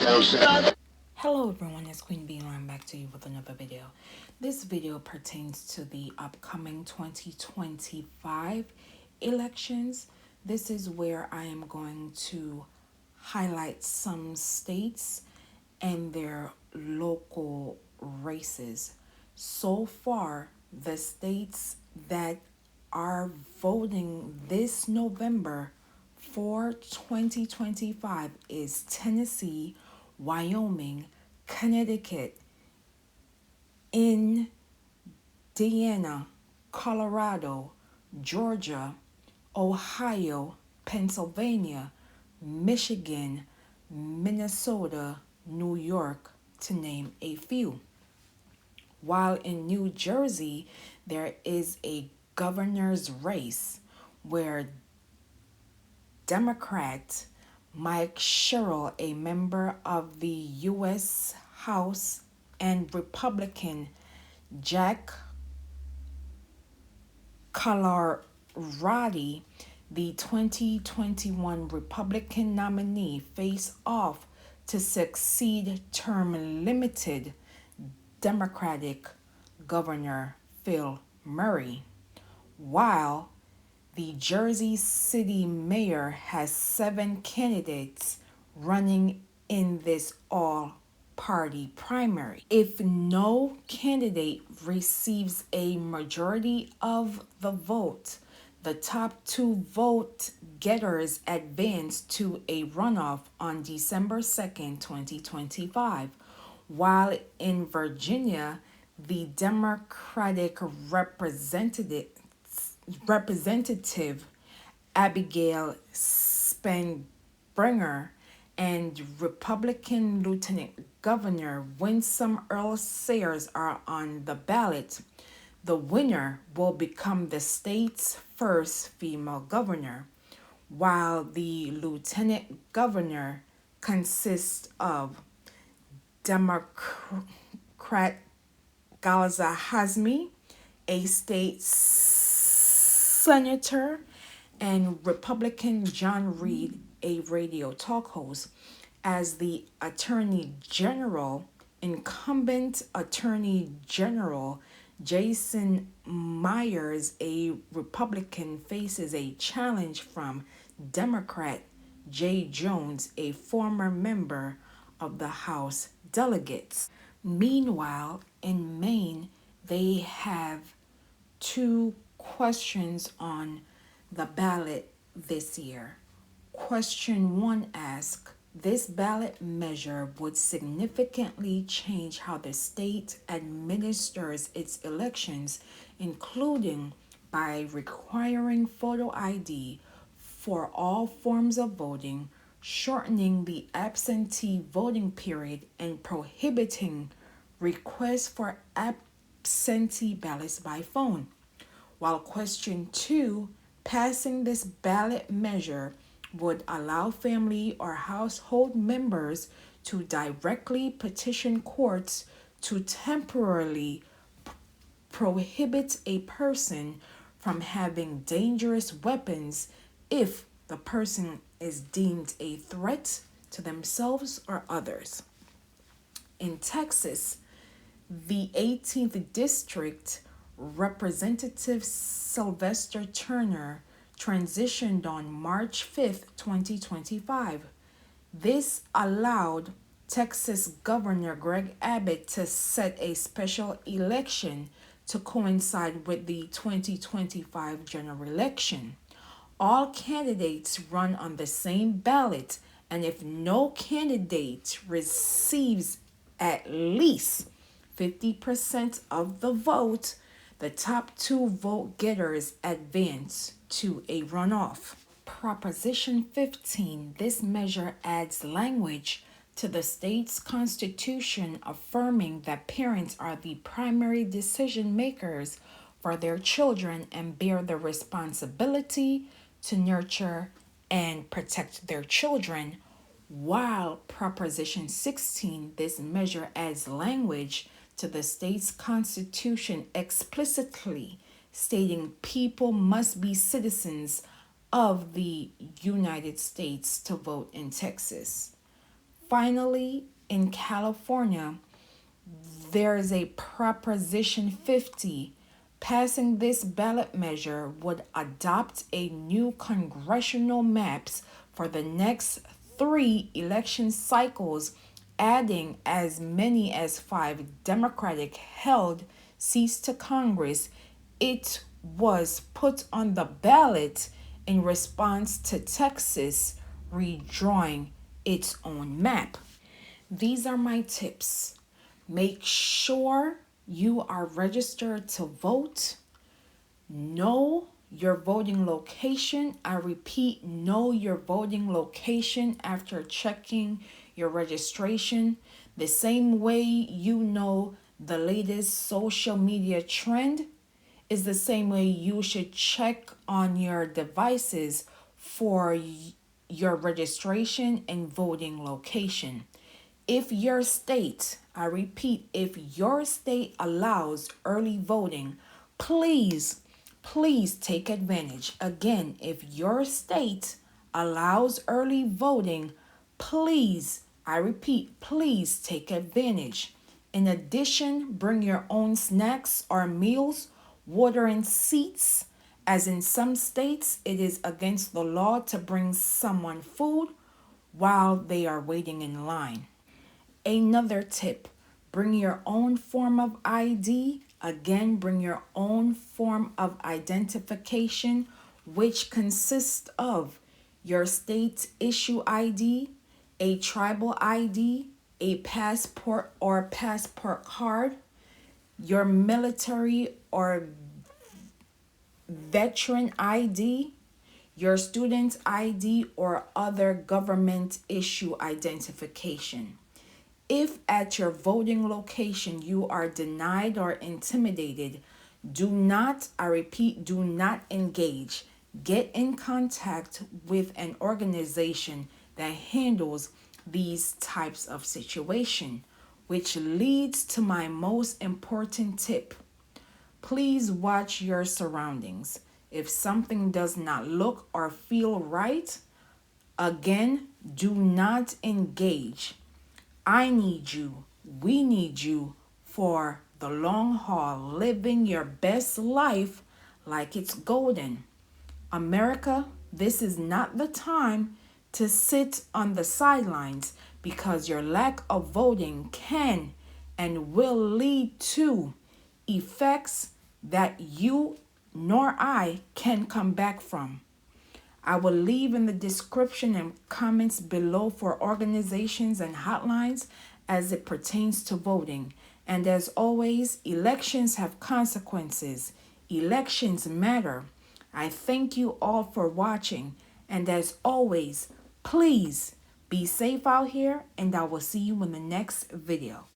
Hello everyone, it's Queen Bee and I'm back to you with another video. This video pertains to the upcoming 2025 elections. This is where I am going to highlight some states and their local races. So far, the states that are voting this November for 2025 is Tennessee, Wyoming, Connecticut, Indiana, Colorado, Georgia, Ohio, Pennsylvania, Michigan, Minnesota, New York, to name a few. While in New Jersey, there is a governor's race where Democrat Mike Sherrill, a member of the U.S. House, and Republican Jack Colorati, the 2021 Republican nominee, face off to succeed term limited Democratic Governor Phil Murray, while the Jersey City mayor has 7 candidates running in this all-party primary. If no candidate receives a majority of the vote, the top 2 vote getters advance to a runoff on December 2nd, 2025, while in Virginia, the Democratic Representative Abigail Spanbringer and Republican Lieutenant Governor Winsome Earl Sayers are on the ballot. The winner will become the state's first female governor, while the lieutenant governor consists of Democrat Galiza Hazmi, a state senator, and Republican John Reed, a radio talk host. As the Attorney General, incumbent Attorney General Jason Myers, a Republican, faces a challenge from Democrat Jay Jones, a former member of the House Delegates. Meanwhile, in Maine, they have 2 questions on the ballot this year. Question 1 asks, this ballot measure would significantly change how the state administers its elections, including by requiring photo ID for all forms of voting, shortening the absentee voting period, and prohibiting requests for absentee ballots by phone. While question 2, passing this ballot measure would allow family or household members to directly petition courts to temporarily prohibit a person from having dangerous weapons if the person is deemed a threat to themselves or others. In Texas, the 18th District Representative Sylvester Turner transitioned on March 5th, 2025. This allowed Texas Governor Greg Abbott to set a special election to coincide with the 2025 general election. All candidates run on the same ballot, and if no candidate receives at least 50% of the vote, the top 2 vote getters advance to a runoff. Proposition 15, this measure adds language to the state's constitution affirming that parents are the primary decision makers for their children and bear the responsibility to nurture and protect their children, while Proposition 16, this measure adds language to the state's constitution explicitly stating people must be citizens of the United States to vote in Texas. Finally, in California, there is a Proposition 50. Passing this ballot measure would adopt a new congressional maps for the next 3 election cycles, adding as many as 5 Democratic held seats to Congress. It was put on the ballot in response to Texas redrawing its own map. These are my tips. Make sure you are registered to vote. Know your voting location. I repeat, know your voting location after checking your registration. The same way you know the latest social media trend is the same way you should check on your devices for your registration and voting location. If your state, I repeat, if your state allows early voting, please take advantage. Again, if your state allows early voting, please, I repeat, please take advantage. In addition, bring your own snacks or meals, water and seats, as in some states it is against the law to bring someone food while they are waiting in line. Another tip, bring your own form of ID. Again, bring your own form of identification, which consists of your state issue ID, a tribal ID, a passport or passport card, your military or veteran ID, your student ID, or other government issue identification. If at your voting location you are denied or intimidated, do not, I repeat, do not engage. Get in contact with an organization that handles these types of situation, which leads to my most important tip. Please watch your surroundings. If something does not look or feel right, again, do not engage. I need you, we need you for the long haul, living your best life like it's golden. America, this is not the time to sit on the sidelines, because your lack of voting can and will lead to effects that you nor I can come back from. I will leave in the description and comments below for organizations and hotlines as it pertains to voting. And as always, elections have consequences. Elections matter. I thank you all for watching. And as always, please be safe out here, and I will see you in the next video.